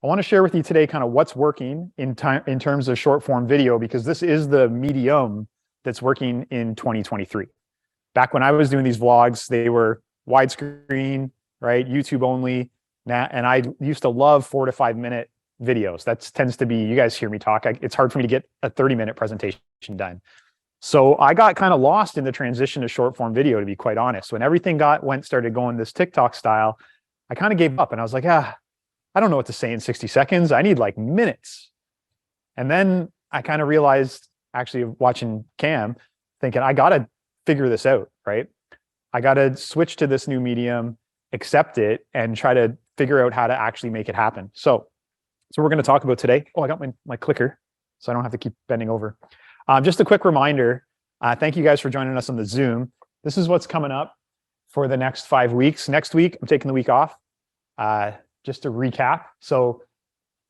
I want to share with you today kind of what's working in terms of short form video, because this is the medium that's working in 2023. Back when I was doing these vlogs, they were widescreen, right? YouTube only. And I used to love 4 to 5 minute videos. That tends to be, you guys hear me talk. It's hard for me to get a 30-minute presentation done. So I got kind of lost in the transition to short form video, to be quite honest. When everything started going this TikTok style, I kind of gave up and I was like, I don't know what to say in 60 seconds. I need like minutes. And then I kind of realized, actually watching Cam, thinking I got to figure this out, right? I got to switch to this new medium, accept it, and try to figure out how to actually make it happen. So we're going to talk about today. Oh, I got my clicker, so I don't have to keep bending over. Just a quick reminder. Thank you guys for joining us on the Zoom. This is what's coming up for the next 5 weeks. Next week, I'm taking the week off. Just to recap. So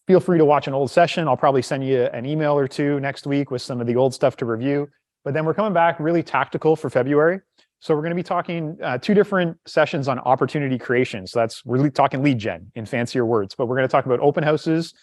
feel free to watch an old session. I'll probably send you an email or two next week with some of the old stuff to review. But then we're coming back really tactical for February. So we're going to be talking 2 different sessions on opportunity creation. So we're really talking lead gen in fancier words, but we're going to talk about open houses.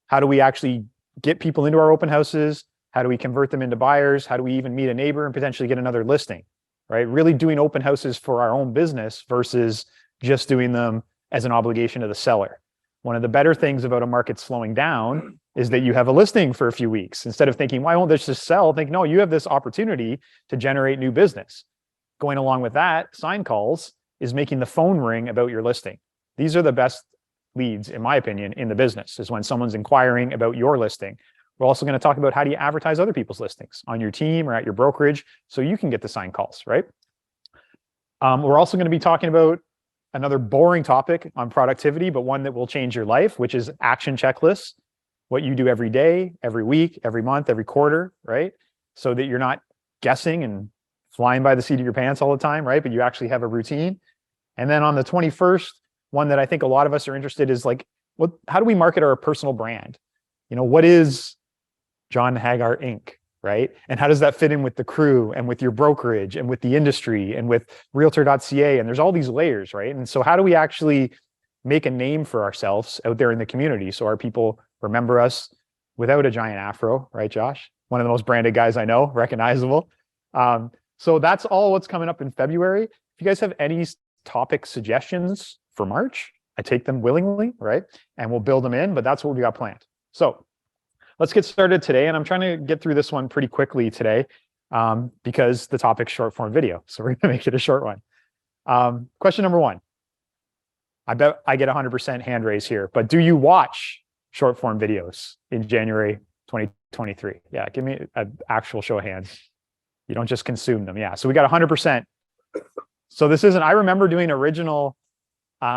How do we actually get people into our open houses? How do we convert them into buyers? How do we even meet a neighbor and potentially get another listing, right? Really doing open houses for our own business versus just doing them as an obligation to the seller. One of the better things about a market slowing down is that you have a listing for a few weeks. Instead of thinking, why won't this just sell? Think, no, you have this opportunity to generate new business. Going along with that, sign calls is making the phone ring about your listing. These are the best leads, in my opinion, in the business, is when someone's inquiring about your listing. We're also going to talk about how do you advertise other people's listings on your team or at your brokerage so you can get the sign calls, right? We're also going to be talking about another boring topic on productivity, but one that will change your life, which is action checklists, what you do every day, every week, every month, every quarter, right? So that you're not guessing and flying by the seat of your pants all the time, right? But you actually have a routine. And then on the 21st, one that I think a lot of us are interested is like, how do we market our personal brand? You know, what is John Hagar Inc., right? And how does that fit in with the crew and with your brokerage and with the industry and with realtor.ca? And there's all these layers, right? And so how do we actually make a name for ourselves out there in the community so our people remember us without a giant afro, right, Josh? One of the most branded guys I know, recognizable. So that's all what's coming up in February. If you guys have any topic suggestions for March, I take them willingly, right? And we'll build them in, but that's what we got planned. So let's get started today. And I'm trying to get through this one pretty quickly today because the topic's short form video. So we're gonna make it a short one. Question number 1. I bet I get 100% hand raise here, but do you watch short form videos in January 2023? Yeah, give me an actual show of hands. You don't just consume them. Yeah, so we got 100%. So this isn't, I remember doing original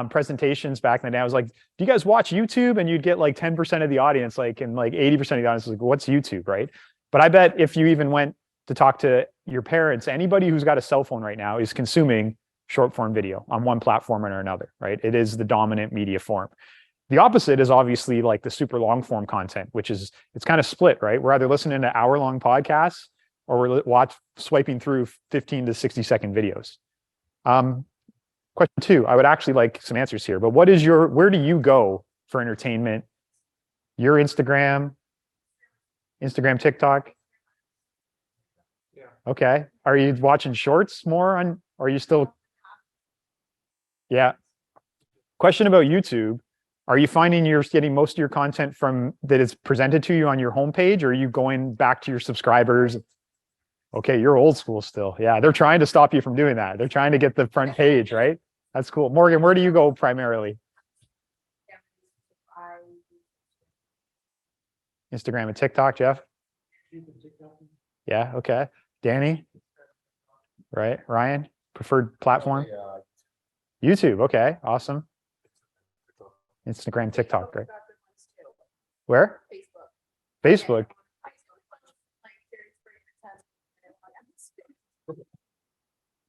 presentations back in the day. I was like, do you guys watch YouTube? And you'd get like 10% of the audience, like, and like 80% of the audience was like, what's YouTube, right? But I bet if you even went to talk to your parents, anybody who's got a cell phone right now is consuming short form video on one platform or another, right? It is the dominant media form. The opposite is obviously like the super long form content, which is, it's kind of split, right? We're either listening to hour-long podcasts or we're swiping through 15 to 60 second videos. Question 2, I would actually like some answers here, but where do you go for entertainment? Your Instagram, TikTok? Yeah. Okay. Are you watching shorts more or are you still? Yeah. Question about YouTube. Are you finding you're getting most of your content from that is presented to you on your homepage, or are you going back to your subscribers? Okay, you're old school still. Yeah, they're trying to stop you from doing that. They're trying to get the front page, right? That's cool. Morgan, where do you go primarily? Instagram and TikTok, Jeff? Yeah, okay. Danny? Right, Ryan? Preferred platform? YouTube, okay, awesome. Instagram, TikTok, right? Where? Facebook.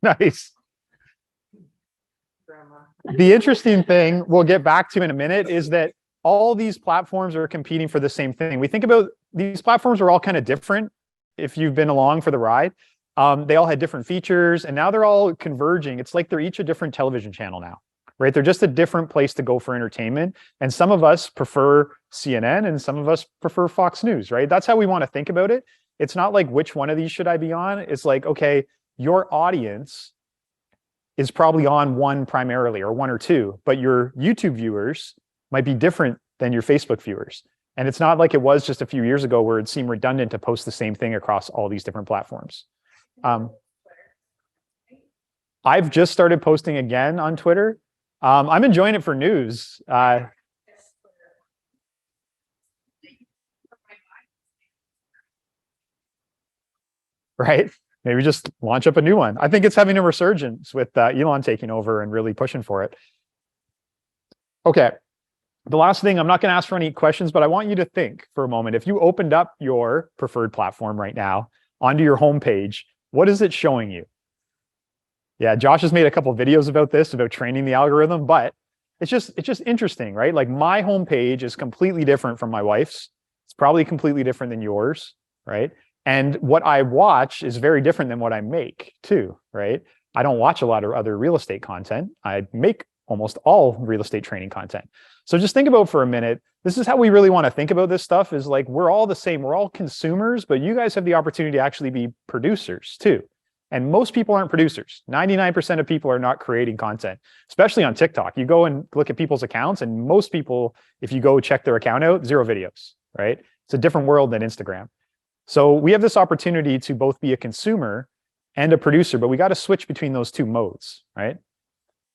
Nice. The interesting thing we'll get back to in a minute is that all these platforms are competing for the same thing. We think about these platforms are all kind of different if you've been along for the ride. They all had different features and now they're all converging. It's like they're each a different television channel now, right? They're just a different place to go for entertainment. And some of us prefer CNN and some of us prefer Fox News, right? That's how we want to think about it. It's not like which one of these should I be on? It's like, okay, your audience is probably on one primarily or one or two, but your YouTube viewers might be different than your Facebook viewers. And it's not like it was just a few years ago where it seemed redundant to post the same thing across all these different platforms. I've just started posting again on Twitter. I'm enjoying it for news. Right? Maybe just launch up a new one. I think it's having a resurgence with Elon taking over and really pushing for it. Okay. The last thing, I'm not going to ask for any questions, but I want you to think for a moment. If you opened up your preferred platform right now onto your homepage, what is it showing you? Yeah, Josh has made a couple of videos about this, about training the algorithm, but it's just interesting, right? Like my homepage is completely different from my wife's. It's probably completely different than yours, right? And what I watch is very different than what I make too, right? I don't watch a lot of other real estate content. I make almost all real estate training content. So just think about for a minute, this is how we really want to think about this stuff is like, we're all the same. We're all consumers, but you guys have the opportunity to actually be producers too. And most people aren't producers. 99% of people are not creating content, especially on TikTok. You go and look at people's accounts and most people, if you go check their account out, 0 videos, right? It's a different world than Instagram. So we have this opportunity to both be a consumer and a producer, but we got to switch between those two modes, right?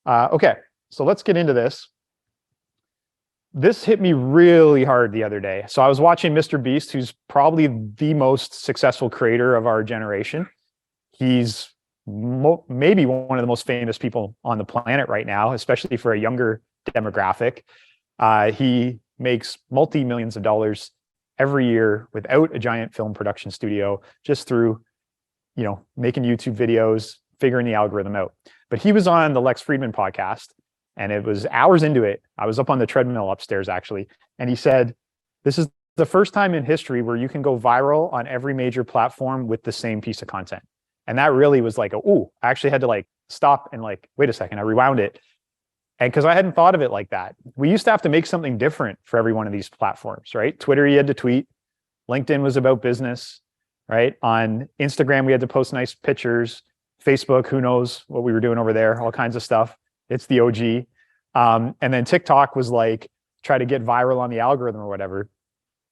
Okay, so let's get into this. This hit me really hard the other day. So I was watching Mr. Beast, who's probably the most successful creator of our generation. He's maybe one of the most famous people on the planet right now, especially for a younger demographic. He makes multi-millions of dollars every year without a giant film production studio, just through, making YouTube videos, figuring the algorithm out. But he was on the Lex Fridman podcast, and it was hours into it. I was up on the treadmill upstairs, actually. And he said, this is the first time in history where you can go viral on every major platform with the same piece of content. And that really was like, I actually had to stop and wait a second, I rewound it. And because I hadn't thought of it like that. We used to have to make something different for every one of these platforms, right? Twitter, you had to tweet. LinkedIn was about business, right? On Instagram, we had to post nice pictures. Facebook, who knows what we were doing over there, all kinds of stuff. It's the OG. And then TikTok was try to get viral on the algorithm or whatever.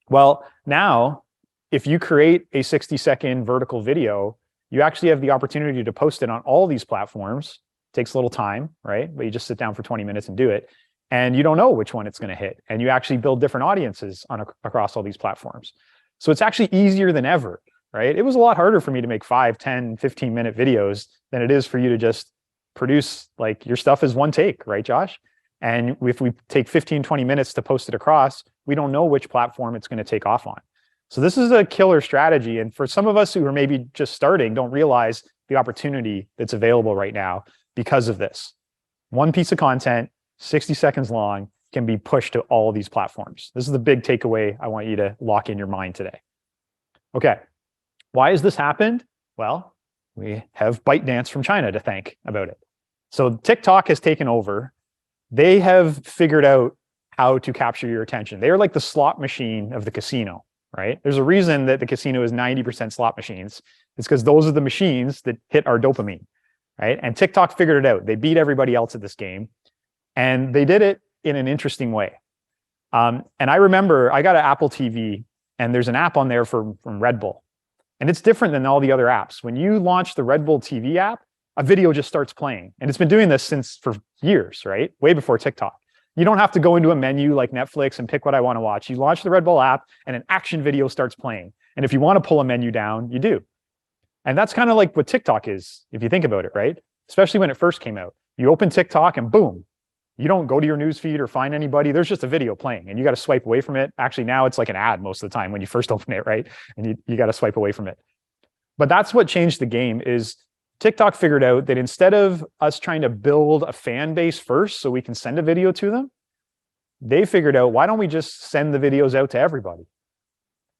Well, now, if you create a 60-second vertical video, you actually have the opportunity to post it on all these platforms. Takes a little time, right? But you just sit down for 20 minutes and do it. And you don't know which one it's going to hit. And you actually build different audiences across all these platforms. So it's actually easier than ever, right? It was a lot harder for me to make 5, 10, 15-minute videos than it is for you to just produce, your stuff is one take, right, Josh? And if we take 15, 20 minutes to post it across, we don't know which platform it's going to take off on. So this is a killer strategy. And for some of us who are maybe just starting, don't realize the opportunity that's available right now because of this. One piece of content, 60 seconds long, can be pushed to all of these platforms. This is the big takeaway I want you to lock in your mind today. Okay, why has this happened? Well, we have ByteDance from China to thank about it. So TikTok has taken over. They have figured out how to capture your attention. They are like the slot machine of the casino, right? There's a reason that the casino is 90% slot machines. It's because those are the machines that hit our dopamine. Right? And TikTok figured it out. They beat everybody else at this game. And they did it in an interesting way. And I remember I got an Apple TV, and there's an app on there from Red Bull. And it's different than all the other apps. When you launch the Red Bull TV app, a video just starts playing. And it's been doing this for years, right? Way before TikTok. You don't have to go into a menu like Netflix and pick what I want to watch. You launch the Red Bull app, and an action video starts playing. And if you want to pull a menu down, you do. And that's kind of like what TikTok is, if you think about it, right? Especially when it first came out. You open TikTok and boom, you don't go to your news feed or find anybody. There's just a video playing and you got to swipe away from it. Actually, now it's like an ad most of the time when you first open it, right? And you got to swipe away from it. But that's what changed the game is TikTok figured out that instead of us trying to build a fan base first so we can send a video to them, they figured out, why don't we just send the videos out to everybody?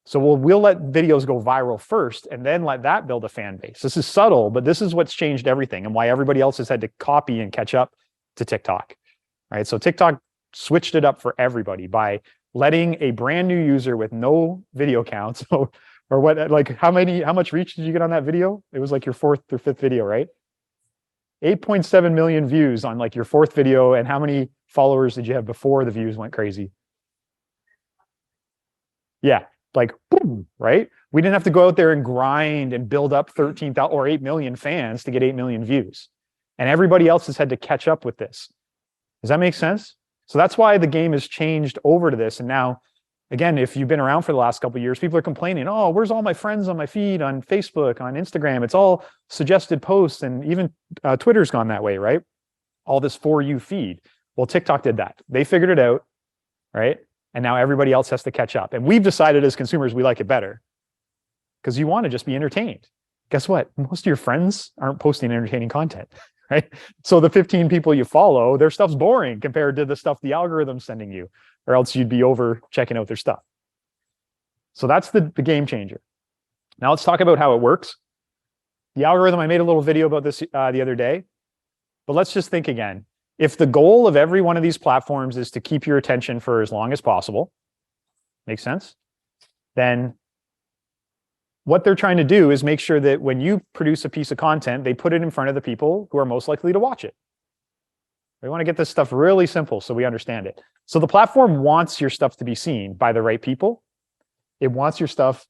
So we'll let videos go viral first and then let that build a fan base. This is subtle, but this is what's changed everything and why everybody else has had to copy and catch up to TikTok. right? So TikTok switched it up for everybody by letting a brand new user with no video count, so, or what, like how much reach did you get on that video? It was like your fourth or fifth video, right? 8.7 million views on like your fourth video. And how many followers did you have before the views went crazy? Yeah, like boom, right? We didn't have to go out there and grind and build up 13,000 or 8 million fans to get 8 million views. And everybody else has had to catch up with this. Does that make sense? So that's why the game has changed over to this. And now, again, if you've been around for the last couple of years, people are complaining, oh, where's all my friends on my feed, on Facebook, on Instagram? It's all suggested posts, and even Twitter's gone that way, right? All this For You feed. Well, TikTok did that. They figured it out, right? And now everybody else has to catch up. And we've decided as consumers, we like it better because you want to just be entertained. Guess what? Most of your friends aren't posting entertaining content, right? So the 15 people you follow, their stuff's boring compared to the stuff the algorithm's sending you, or else you'd be over checking out their stuff. So that's the game changer. Now let's talk about how it works. The algorithm, I made a little video about this the other day, but let's just think again. If the goal of every one of these platforms is to keep your attention for as long as possible, makes sense? Then what they're trying to do is make sure that when you produce a piece of content, they put it in front of the people who are most likely to watch it. We want to get this stuff really simple so we understand it. So the platform wants your stuff to be seen by the right people. It wants your stuff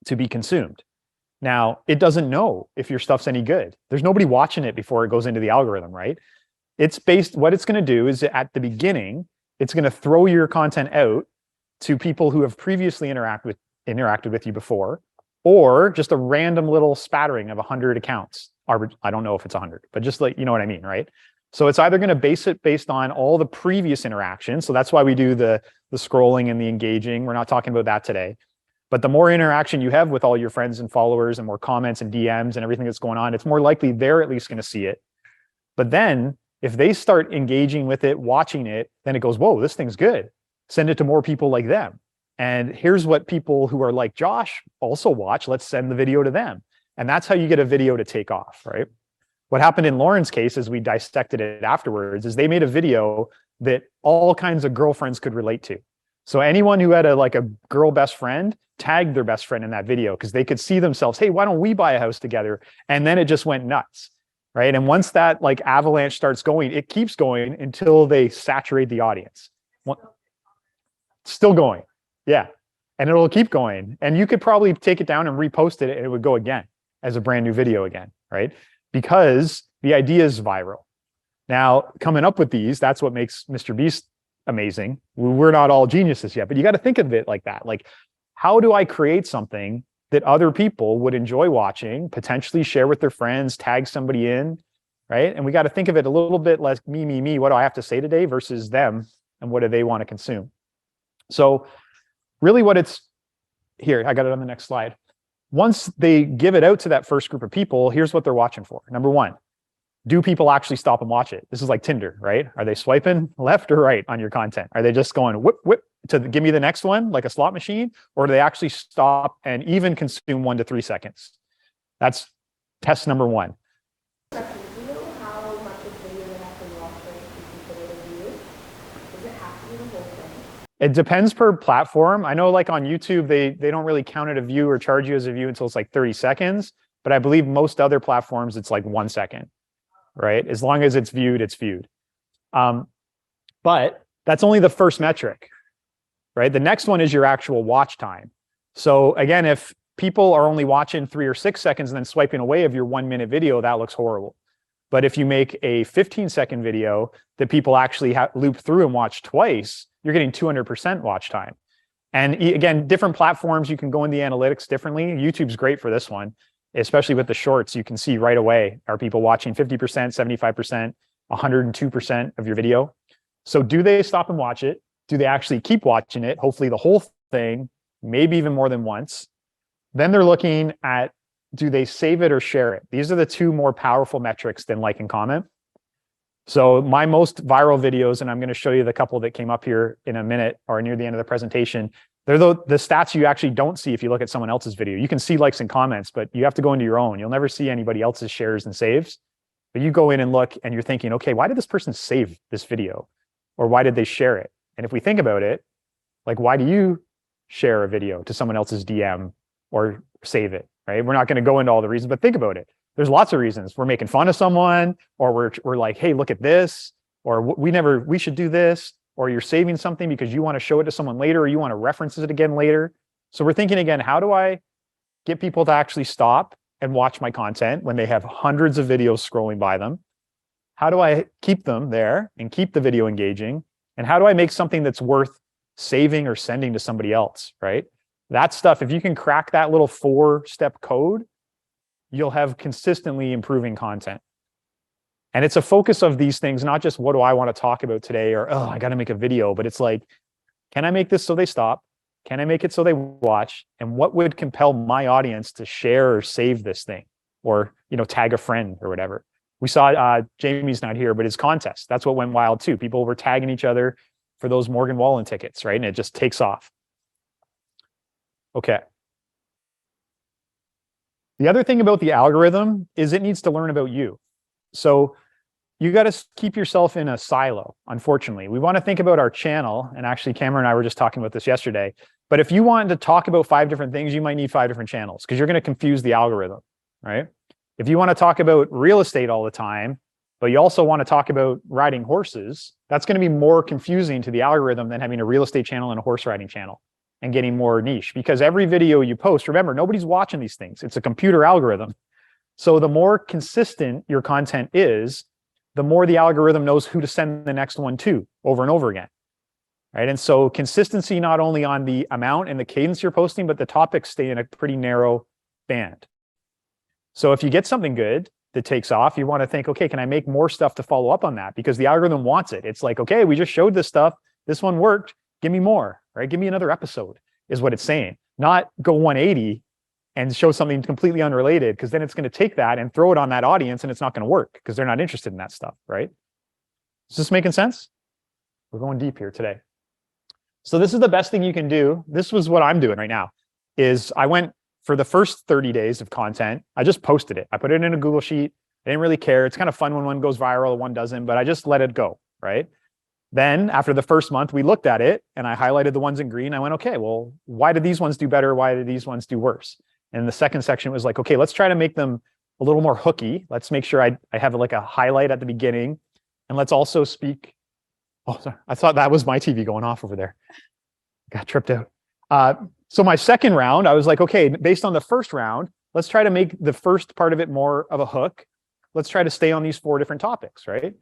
to be consumed. Now, it doesn't know if your stuff's any good. There's nobody watching it before it goes into the algorithm, right? It's based, what it's going to do is at the beginning, it's going to throw your content out to people who have previously interacted with you before, or just a random little spattering of 100 accounts. I don't know if it's 100, but just like, you know what I mean, right? So it's either going to base it based on all the previous interactions. So that's why we do the scrolling and the engaging. We're not talking about that today. But the more interaction you have with all your friends and followers and more comments and DMs and everything that's going on, it's more likely they're at least going to see it. But then if they start engaging with it, watching it, then it goes, whoa, this thing's good. Send it to more people like them. And here's what people who are like Josh also watch. Let's send the video to them. And that's how you get a video to take off, right? What happened in Lauren's case, as we dissected it afterwards, is they made a video that all kinds of girlfriends could relate to. So anyone who had a girl best friend tagged their best friend in that video because they could see themselves, hey, why don't we buy a house together? And then it just went nuts. Right. And once that like avalanche starts going, it keeps going until they saturate the audience. Still going. Yeah. And it'll keep going. And you could probably take it down and repost it and it would go again as a brand new video again. Right. Because the idea is viral. Now, coming up with these, that's what makes Mr. Beast amazing. We're not all geniuses yet, but you got to think of it like that. Like, how do I create something that other people would enjoy watching, potentially share with their friends, tag somebody in, right? And we got to think of it a little bit less me, what do I have to say today versus them and what do they want to consume? So really what it's, here, I got it on the next slide. Once they give it out to that first group of people, here's what they're watching for. Number one, do people actually stop and watch it? This is like Tinder, right? Are they swiping left or right on your content? Are they just going whip, whip to give me the next one, like a slot machine? Or do they actually stop and even consume 1 to 3 seconds? That's test number one. Do you know how much of the video they have to watch for it to be considered a view? Does it have to be the whole thing? It depends per platform. I know like on YouTube, they don't really count it a view or charge you as a view until it's like 30 seconds. But I believe most other platforms, it's like 1 second. Right? As long as it's viewed, it's viewed. But that's only the first metric, right? The next one is your actual watch time. So again, if people are only watching 3 or 6 seconds and then swiping away of your 1 minute video, that looks horrible. But if you make a 15-second video that people actually loop through and watch twice, you're getting 200% watch time. And again, different platforms, you can go in the analytics differently. YouTube's great for this one. Especially with the shorts, you can see right away, are people watching 50%, 75%, 102% of your video? So do they stop and watch it? Do they actually keep watching it? Hopefully the whole thing, maybe even more than once. Then they're looking at, do they save it or share it? These are the two more powerful metrics than like and comment. So my most viral videos, and I'm going to show you the couple that came up here in a minute or near the end of the presentation, they're the stats you actually don't see if you look at someone else's video. You can see likes and comments, but you have to go into your own. You'll never see anybody else's shares and saves. But you go in and look and you're thinking, okay, why did this person save this video? Or why did they share it? And if we think about it, like, why do you share a video to someone else's DM or save it, right? We're not going to go into all the reasons, but think about it. There's lots of reasons. We're making fun of someone, or we're like, hey, look at this, or we should do this, or you're saving something because you want to show it to someone later, or you want to reference it again later. So we're thinking again, how do I get people to actually stop and watch my content when they have hundreds of videos scrolling by them? How do I keep them there and keep the video engaging? And how do I make something that's worth saving or sending to somebody else, right? That stuff, if you can crack that little 4-step code, you'll have consistently improving content. And it's a focus of these things, not just what do I want to talk about today, or, oh, I got to make a video, but it's like, can I make this so they stop? Can I make it so they watch? And what would compel my audience to share or save this thing, or, tag a friend or whatever? We saw Jamie's not here, but his contest, that's what went wild too. People were tagging each other for those Morgan Wallen tickets, right? And it just takes off. Okay. The other thing about the algorithm is it needs to learn about you. So you got to keep yourself in a silo, unfortunately. We want to think about our channel, and actually Cameron and I were just talking about this yesterday, but if you wanted to talk about 5 different things, you might need 5 different channels because you're going to confuse the algorithm, right? If you want to talk about real estate all the time, but you also want to talk about riding horses, that's going to be more confusing to the algorithm than having a real estate channel and a horse riding channel and getting more niche, because every video you post, remember, nobody's watching these things. It's a computer algorithm. So the more consistent your content is, the more the algorithm knows who to send the next one to over and over again, right? And so consistency, not only on the amount and the cadence you're posting, but the topics stay in a pretty narrow band. So if you get something good that takes off, you want to think, okay, can I make more stuff to follow up on that? Because the algorithm wants it. It's like, okay, we just showed this stuff. This one worked. Give me more, right? Give me another episode is what it's saying. Not go 180 and show something completely unrelated, because then it's going to take that and throw it on that audience and it's not going to work because they're not interested in that stuff, right? Is this making sense? We're going deep here today. So this is the best thing you can do. This was what I'm doing right now, is I went for the first 30 days of content. I just posted it. I put it in a Google Sheet. I didn't really care. It's kind of fun when one goes viral and one doesn't, but I just let it go, right? Then after the first month, we looked at it and I highlighted the ones in green. I went, okay, well, why did these ones do better? Why did these ones do worse? And the second section was like, okay, let's try to make them a little more hooky. Let's make sure I have like a highlight at the beginning. And let's also speak. Oh, sorry. I thought that was my TV going off over there. Got tripped out. So my second round, I was like, okay, based on the first round, let's try to make the first part of it more of a hook. Let's try to stay on these 4 different topics, right?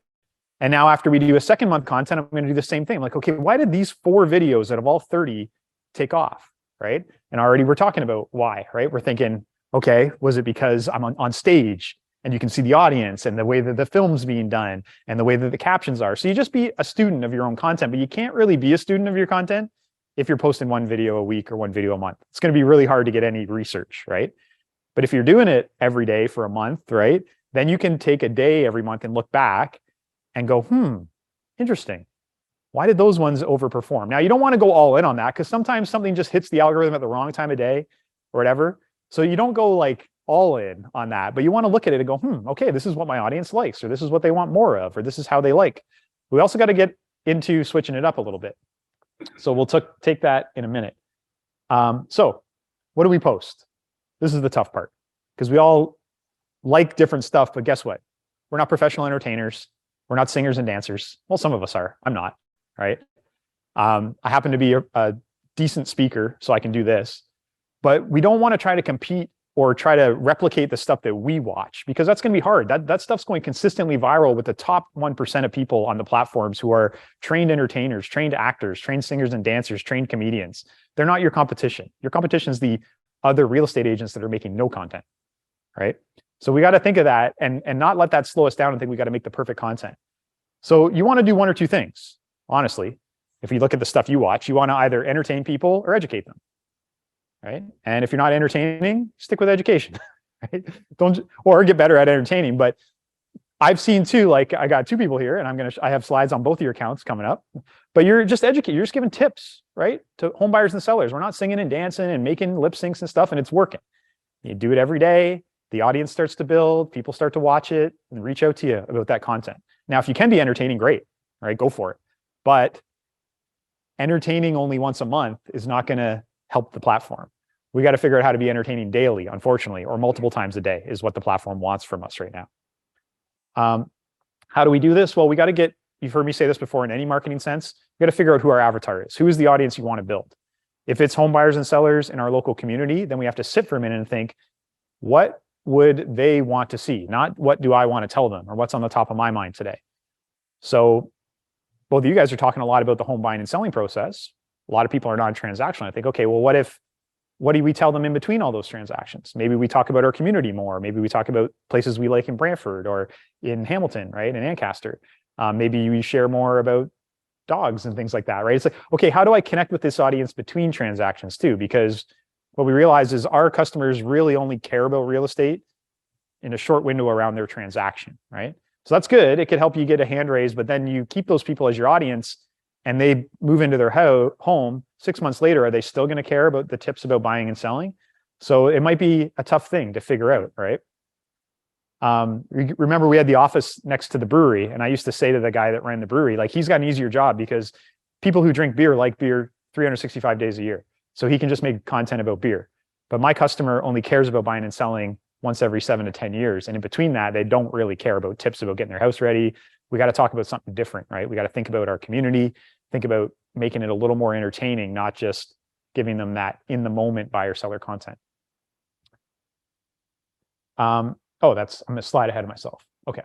And now after we do a second month content, I'm going to do the same thing. I'm like, okay, why did these 4 videos out of all 30 take off, right? And already we're talking about why, right? We're thinking, okay, was it because I'm on stage and you can see the audience and the way that the film's being done and the way that the captions are? So you just be a student of your own content, but you can't really be a student of your content if you're posting 1 video a week or 1 video a month. It's going to be really hard to get any research, right? But if you're doing it every day for a month, right, then you can take a day every month and look back and go, interesting. Why did those ones overperform? Now, you don't want to go all in on that because sometimes something just hits the algorithm at the wrong time of day or whatever. So you don't go like all in on that, but you want to look at it and go, okay, this is what my audience likes, or this is what they want more of, or this is how they like. We also got to get into switching it up a little bit. So we'll take that in a minute. So what do we post? This is the tough part because we all like different stuff, but guess what? We're not professional entertainers. We're not singers and dancers. Well, some of us are. I'm not, right? I happen to be a decent speaker, so I can do this. But we don't want to try to compete or try to replicate the stuff that we watch, because that's going to be hard. That stuff's going consistently viral with the top 1% of people on the platforms who are trained entertainers, trained actors, trained singers and dancers, trained comedians. They're not your competition. Your competition is the other real estate agents that are making no content, right? So we got to think of that and not let that slow us down and think we got to make the perfect content. So you want to do 1 or 2 things, honestly. If you look at the stuff you watch, you want to either entertain people or educate them, right? And if you're not entertaining, stick with education, right? Or get better at entertaining. But I've seen too, like I got 2 people here and I have slides on both of your accounts coming up, but you're just educating, you're just giving tips, right? To home buyers and sellers. We're not singing and dancing and making lip syncs and stuff, and it's working. You do it every day. the audience starts to build, people start to watch it and reach out to you about that content. Now, if you can be entertaining, great, right? Go for it. But entertaining only once a month is not going to help the platform. We got to figure out how to be entertaining daily, unfortunately, or multiple times a day is what the platform wants from us right now. How do we do this? Well, we got to get, you've heard me say this before in any marketing sense, we got to figure out who our avatar is. Who is the audience you want to build? If it's home buyers and sellers in our local community, then we have to sit for a minute and think, what would they want to see? Not what do I want to tell them or what's on the top of my mind today. So both of you guys are talking a lot about the home buying and selling process. A lot of people are non-transactional. I think, okay, well, what do we tell them in between all those transactions? Maybe we talk about our community more. Maybe we talk about places we like in Brantford or in Hamilton, right? In Ancaster. Maybe we share more about dogs and things like that, right? It's like, okay, how do I connect with this audience between transactions too? Because what we realize is our customers really only care about real estate in a short window around their transaction, right? So that's good. It could help you get a hand raised, but then you keep those people as your audience and they move into their home 6 months later. Are they still going to care about the tips about buying and selling? So it might be a tough thing to figure out, right? Remember, we had the office next to the brewery, and I used to say to the guy that ran the brewery, like, he's got an easier job because people who drink beer like beer 365 days a year. So he can just make content about beer. But my customer only cares about buying and selling once every 7 to 10 years. And in between that, they don't really care about tips about getting their house ready. We got to talk about something different, right? We got to think about our community, think about making it a little more entertaining, not just giving them that in the moment buyer seller content. I'm a slide ahead of myself. Okay.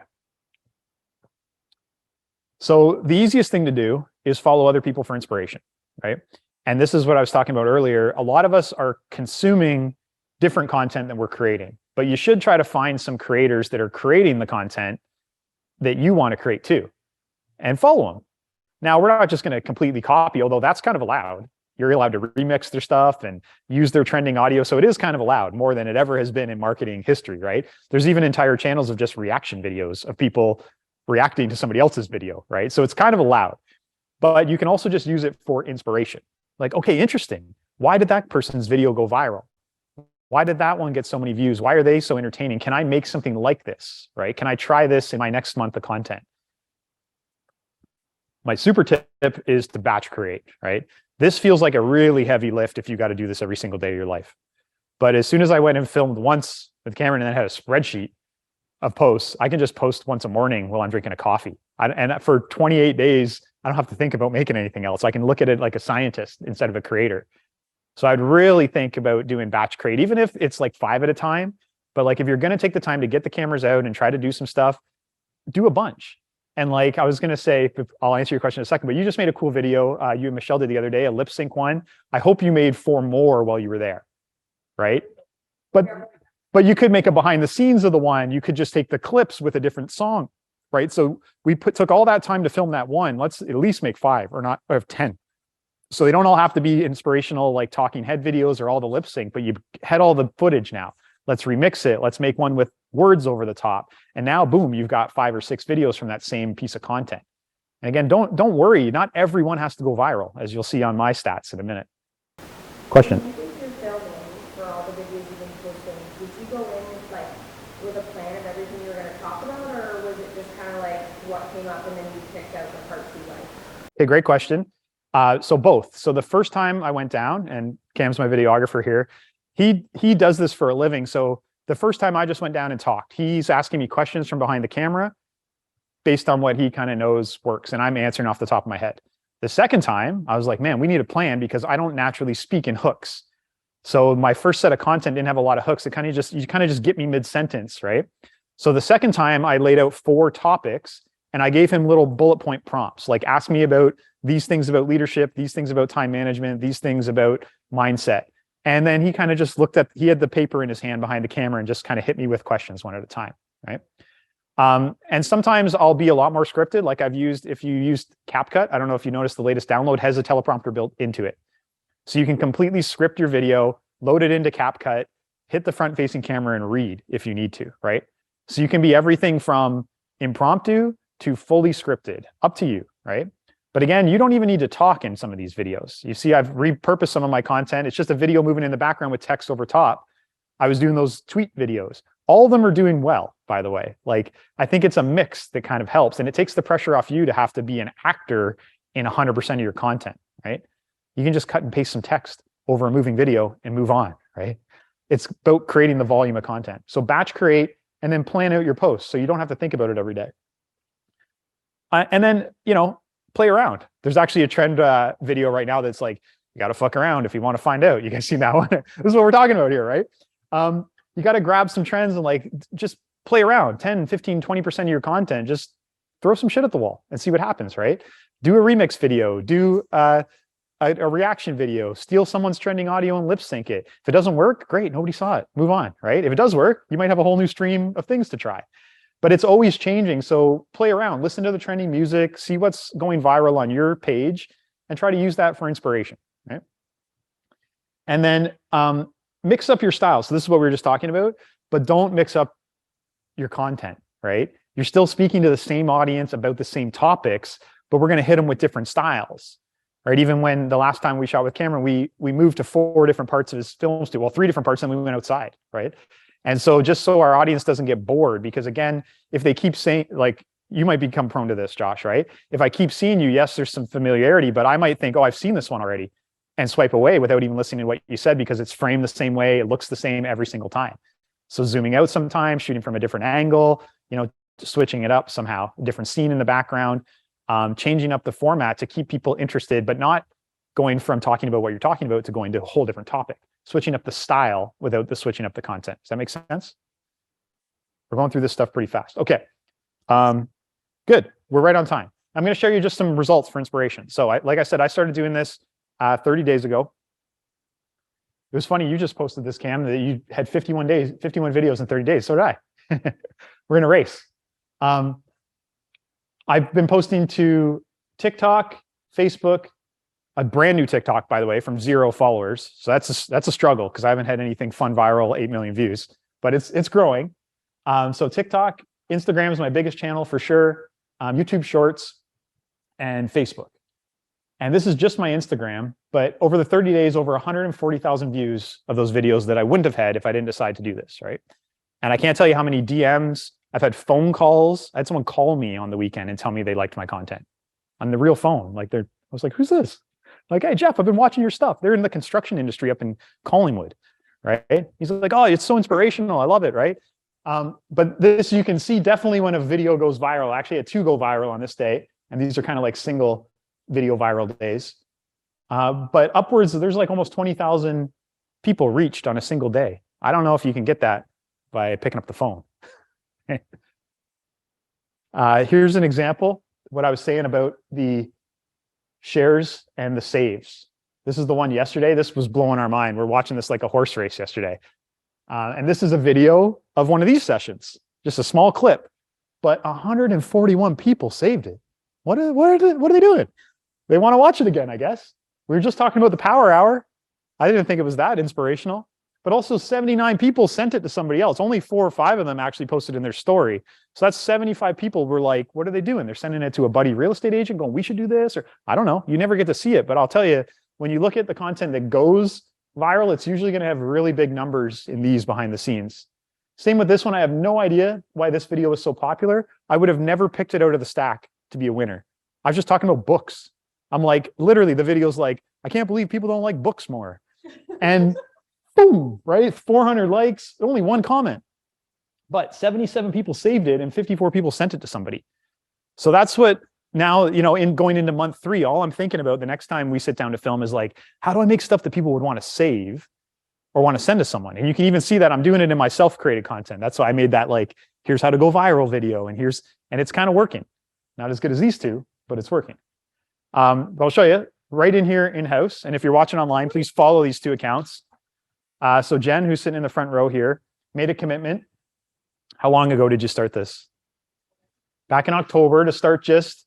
So the easiest thing to do is follow other people for inspiration, right? And this is what I was talking about earlier. A lot of us are consuming different content than we're creating, but you should try to find some creators that are creating the content that you want to create too, and follow them. Now, we're not just going to completely copy, although that's kind of allowed. You're allowed to remix their stuff and use their trending audio. So it is kind of allowed more than it ever has been in marketing history, right? There's even entire channels of just reaction videos of people reacting to somebody else's video, right? So it's kind of allowed, but you can also just use it for inspiration. Like, okay, interesting. Why did that person's video go viral? Why did that one get so many views? Why are they so entertaining? Can I make something like this, right? Can I try this in my next month of content? My super tip is to batch create, right? This feels like a really heavy lift if you got to do this every single day of your life. But as soon as I went and filmed once with Cameron and then had a spreadsheet of posts, I can just post once a morning while I'm drinking a coffee. And for 28 days, I don't have to think about making anything else. I can look at it like a scientist instead of a creator. So I'd really think about doing batch create, even if it's like 5 at a time. But like, if you're going to take the time to get the cameras out and try to do some stuff, do a bunch. And like I was going to say, I'll answer your question in a second, but you just made a cool video. You and Michelle did the other day, a lip sync one. I hope you made 4 more while you were there, right? But you could make a behind the scenes of the one. You could just take the clips with a different song, right? So we took all that time to film that one. Let's at least make 5 or 10. So they don't all have to be inspirational, like talking head videos or all the lip sync, but you had all the footage now. Let's remix it. Let's make one with words over the top. And now, boom, you've got 5 or 6 videos from that same piece of content. And again, don't worry. Not everyone has to go viral, as you'll see on my stats in a minute. Question? When you think you're filming for all the videos you've been posting, did you go in like with a plan of everything you were going to talk about, or was it just kind of like what came up and then you picked out the parts you liked? Okay, great question. So both. So the first time I went down, and Cam's my videographer here, he does this for a living. So the first time I just went down and talked, he's asking me questions from behind the camera based on what he kind of knows works, and I'm answering off the top of my head. The second time, I was like, man, we need a plan because I don't naturally speak in hooks. So my first set of content didn't have a lot of hooks. You kind of just get me mid-sentence, right? So the second time I laid out 4 topics and I gave him little bullet point prompts, like ask me about these things about leadership, these things about time management, these things about mindset. And then he kind of just he had the paper in his hand behind the camera and just kind of hit me with questions one at a time, right? And sometimes I'll be a lot more scripted. Like if you used CapCut, I don't know if you noticed the latest download has a teleprompter built into it. So you can completely script your video, load it into CapCut, hit the front facing camera and read if you need to, right? So you can be everything from impromptu to fully scripted, up to you, right? But again, you don't even need to talk in some of these videos. You see, I've repurposed some of my content. It's just a video moving in the background with text over top. I was doing those tweet videos. all of them are doing well, by the way. Like, I think it's a mix that kind of helps, and it takes the pressure off you to have to be an actor in 100% of your content, right? You can just cut and paste some text over a moving video and move on, right? It's about creating the volume of content. So batch create and then plan out your posts so you don't have to think about it every day. And then, play around. There's actually a trend video right now that's like, you got to fuck around if you want to find out. You guys see that one? This is what we're talking about here, right? You got to grab some trends and like just play around 10, 15, 20% of your content. Just throw some shit at the wall and see what happens, right? Do a remix video, do a reaction video, steal someone's trending audio and lip sync it. If it doesn't work, great, nobody saw it, move on, right? If it does work, you might have a whole new stream of things to try. But it's always changing, so play around, listen to the trending music, see what's going viral on your page, and try to use that for inspiration, right? And then mix up your style. So this is what we were just talking about, but don't mix up your content, right? You're still speaking to the same audience about the same topics, but we're gonna hit them with different styles, right? Even when the last time we shot with Cameron, we moved to 4 different parts of his film studio, well, 3 different parts, and we went outside, right? And so just so our audience doesn't get bored, because again, if they keep saying, like, you might become prone to this, Josh, right? If I keep seeing you, yes, there's some familiarity, but I might think, oh, I've seen this one already, and swipe away without even listening to what you said, because it's framed the same way, it looks the same every single time. So zooming out sometimes, shooting from a different angle, switching it up somehow, a different scene in the background, changing up the format to keep people interested, but not going from talking about what you're talking about to going to a whole different topic. Switching up the style without the switching up the content. Does that make sense? We're going through this stuff pretty fast. Okay, good. We're right on time. I'm going to show you just some results for inspiration. So like I said, I started doing this 30 days ago. It was funny, you just posted this, Cam, that you had 51 videos in 30 days. So did I. We're in a race. I've been posting to TikTok, Facebook, a brand new TikTok, by the way, from 0 followers. So that's a struggle, because I haven't had anything fun viral, 8 million views, but it's growing. So TikTok, Instagram is my biggest channel for sure, YouTube Shorts, and Facebook. And this is just my Instagram, but over the 30 days, over 140,000 views of those videos that I wouldn't have had if I didn't decide to do this, right? And I can't tell you how many DMs, I've had phone calls. I had someone call me on the weekend and tell me they liked my content on the real phone. Like I was like, who's this? Like, hey, Jeff, I've been watching your stuff. They're in the construction industry up in Collingwood, right? He's like, oh, it's so inspirational. I love it, right? But this, you can see definitely when a video goes viral. Actually, I had 2 go viral on this day, and these are kind of like single video viral days. But upwards, there's like almost 20,000 people reached on a single day. I don't know if you can get that by picking up the phone. Here's an example, what I was saying about the shares and the saves. This is the one yesterday. This was blowing our mind. We're watching this like a horse race yesterday. And this is a video of one of these sessions, just a small clip, but 141 people saved it. What are they doing? They want to watch it again, I guess. We were just talking about the power hour. I didn't think it was that inspirational, but also 79 people sent it to somebody else. Only 4 or 5 of them actually posted in their story. So that's 75 people were like, what are they doing? They're sending it to a buddy real estate agent going, we should do this, or I don't know. You never get to see it, but I'll tell you, when you look at the content that goes viral, it's usually going to have really big numbers in these behind the scenes. Same with this one. I have no idea why this video was so popular. I would have never picked it out of the stack to be a winner. I was just talking about books. I'm like, literally the video's like, I can't believe people don't like books more. And boom, right? 400 likes, only 1 comment. But 77 people saved it and 54 people sent it to somebody. So that's what now, in going into month 3, all I'm thinking about the next time we sit down to film is like, how do I make stuff that people would want to save or want to send to someone? And you can even see that I'm doing it in my self-created content. That's why I made that like, here's how to go viral video. And it's kind of working. Not as good as these 2, but it's working. I'll show you right in here in-house. And if you're watching online, please follow these 2 accounts. So Jen, who's sitting in the front row here, made a commitment. How long ago did you start this? Back in October, to start just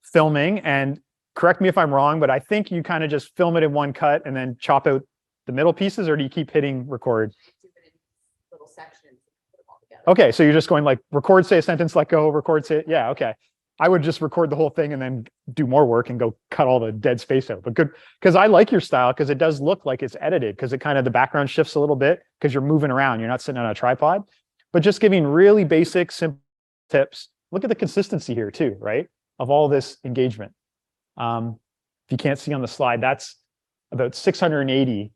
filming. And correct me if I'm wrong, but I think you kind of just film it in one cut and then chop out the middle pieces, or do you keep hitting record? Do it in little sections and put them all together. Okay, so you're just going like record, say a sentence, let go, record, say, yeah, okay. I would just record the whole thing and then do more work and go cut all the dead space out. But good, because I like your style, because it does look like it's edited, because it kind of, the background shifts a little bit because you're moving around. You're not sitting on a tripod. but just giving really basic, simple tips. Look at the consistency here too, right? Of all this engagement. If you can't see on the slide, that's about 680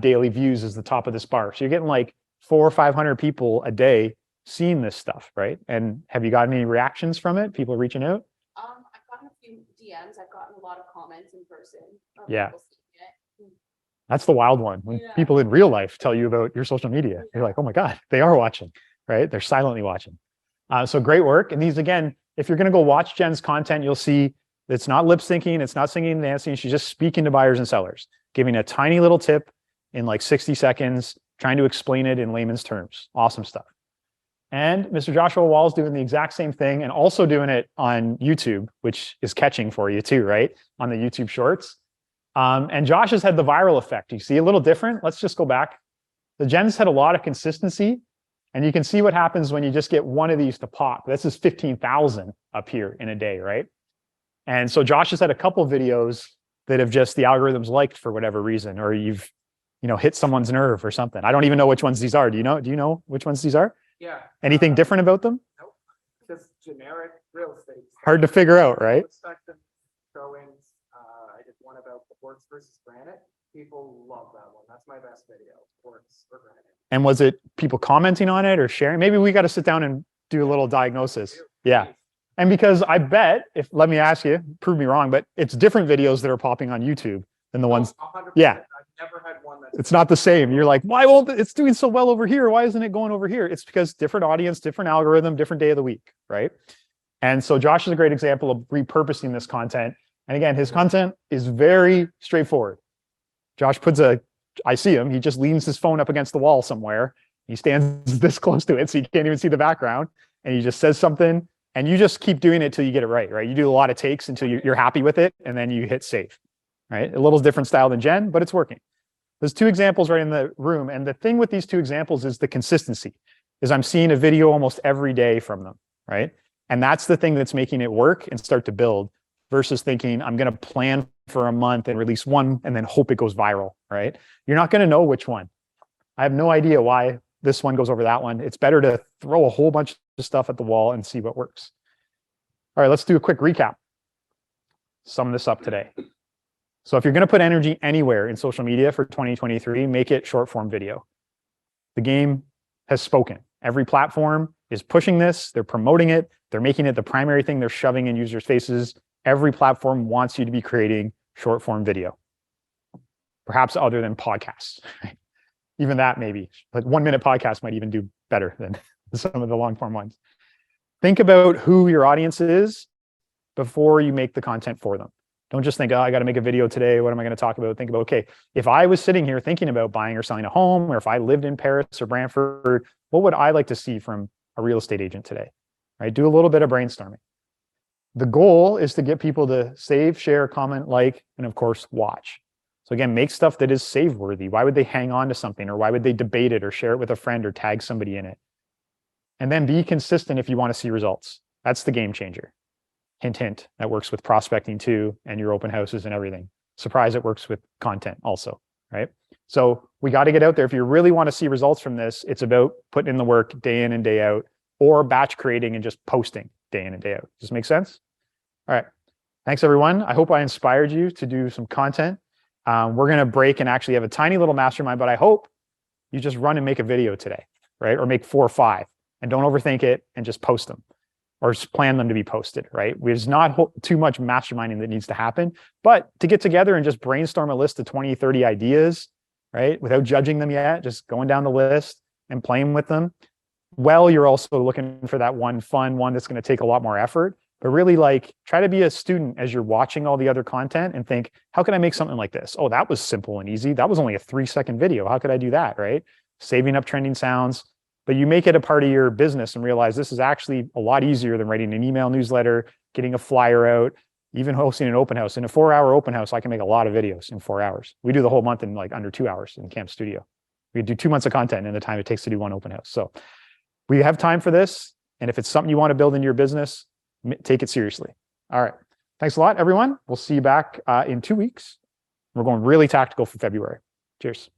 daily views is the top of this bar. So you're getting like 400 or 500 people a day seeing this stuff, right? And have you gotten any reactions from it? People reaching out? I've gotten a few DMs. I've gotten a lot of comments in person. Of Yeah. people seeing it. That's the wild one. When people in real life tell you about your social media, you're like, oh my God, they are watching, right? They're silently watching. So great work. And these, again, if you're going to go watch Jen's content, you'll see it's not lip syncing, it's not singing and dancing. She's just speaking to buyers and sellers, giving a tiny little tip in like 60 seconds, trying to explain it in layman's terms. Awesome stuff. And Mr. Joshua Wall's doing the exact same thing and also doing it on YouTube, which is catching for you too, right? On the YouTube Shorts. And Josh has had the viral effect. You see a little different? Let's just go back. The Jen's had a lot of consistency, and you can see what happens when you just get one of these to pop. This is 15,000 up here in a day, right? And so Josh has had a couple videos that have just the algorithms liked for whatever reason, or you've, hit someone's nerve or something. I don't even know which ones these are. Do you know which ones these are? Yeah. Anything different about them? Nope. Just generic real estate. Hard to figure out, right? Showings. I did one about the quartz versus granite. People love that one. That's my best video. Quartz or granite. And was it people commenting on it or sharing? Maybe we got to sit down and do a little diagnosis. Yeah. And because I bet, let me ask you, prove me wrong, but it's different videos that are popping on YouTube than the ones. 100%. Yeah. I've never had one that's. It's not the same. You're like, why won't it's doing so well over here? Why isn't it going over here? It's because different audience, different algorithm, different day of the week, right? And so Josh is a great example of repurposing this content. And again, his content is very straightforward. Josh I see him, he just leans his phone up against the wall somewhere. He stands this close to it, so you can't even see the background. And he just says something, and you just keep doing it till you get it right? You do a lot of takes until you're happy with it, and then you hit save, right? A little different style than Jen, but it's working. There's two examples right in the room. And the thing with these two examples is the consistency, is I'm seeing a video almost every day from them, right? And that's the thing that's making it work and start to build versus thinking I'm going to plan for a month and release one and then hope it goes viral, right? You're not going to know which one. I have no idea why this one goes over that one. It's better to throw a whole bunch of stuff at the wall and see what works. All right, let's do a quick recap. Sum this up today. So if you're going to put energy anywhere in social media for 2023, make it short form video. The game has spoken. Every platform is pushing this. They're promoting it. They're making it the primary thing they're shoving in users' faces. Every platform wants you to be creating short form video, perhaps other than podcasts. Even that maybe, but 1 minute podcast might even do better than some of the long form ones. Think about who your audience is before you make the content for them. Don't just think, oh, I got to make a video today. What am I going to talk about? Think about, okay, if I was sitting here thinking about buying or selling a home, or if I lived in Paris or Brantford, what would I like to see from a real estate agent today? Right? Do a little bit of brainstorming. The goal is to get people to save, share, comment, like, and of course, watch. So again, make stuff that is save worthy. Why would they hang on to something, or why would they debate it or share it with a friend or tag somebody in it? And then be consistent if you want to see results. That's the game changer. Hint, hint, that works with prospecting too, and your open houses and everything. Surprise, it works with content also, right? So we got to get out there. If you really want to see results from this, it's about putting in the work day in and day out, or batch creating and just posting day in and day out. Does this make sense? All right. Thanks, everyone. I hope I inspired you to do some content. We're going to break and actually have a tiny little mastermind, but I hope you just run and make a video today, right? Or make 4 or 5, and don't overthink it and just post them, or just plan them to be posted, right? There's not too much masterminding that needs to happen, but to get together and just brainstorm a list of 20, 30 ideas, right? Without judging them yet, just going down the list and playing with them. Well, you're also looking for that one fun one that's going to take a lot more effort, but really try to be a student as you're watching all the other content and think, how can I make something like this? Oh, that was simple and easy. That was only a 3-second video. How could I do that, right? Saving up trending sounds, but you make it a part of your business and realize this is actually a lot easier than writing an email newsletter, getting a flyer out, even hosting an open house. In a 4-hour open house, I can make a lot of videos in 4 hours. We do the whole month in under 2 hours in Camp Studio. We do 2 months of content in the time it takes to do one open house. So we have time for this. And if it's something you want to build into your business, take it seriously. All right. Thanks a lot, everyone. We'll see you back in 2 weeks. We're going really tactical for February. Cheers.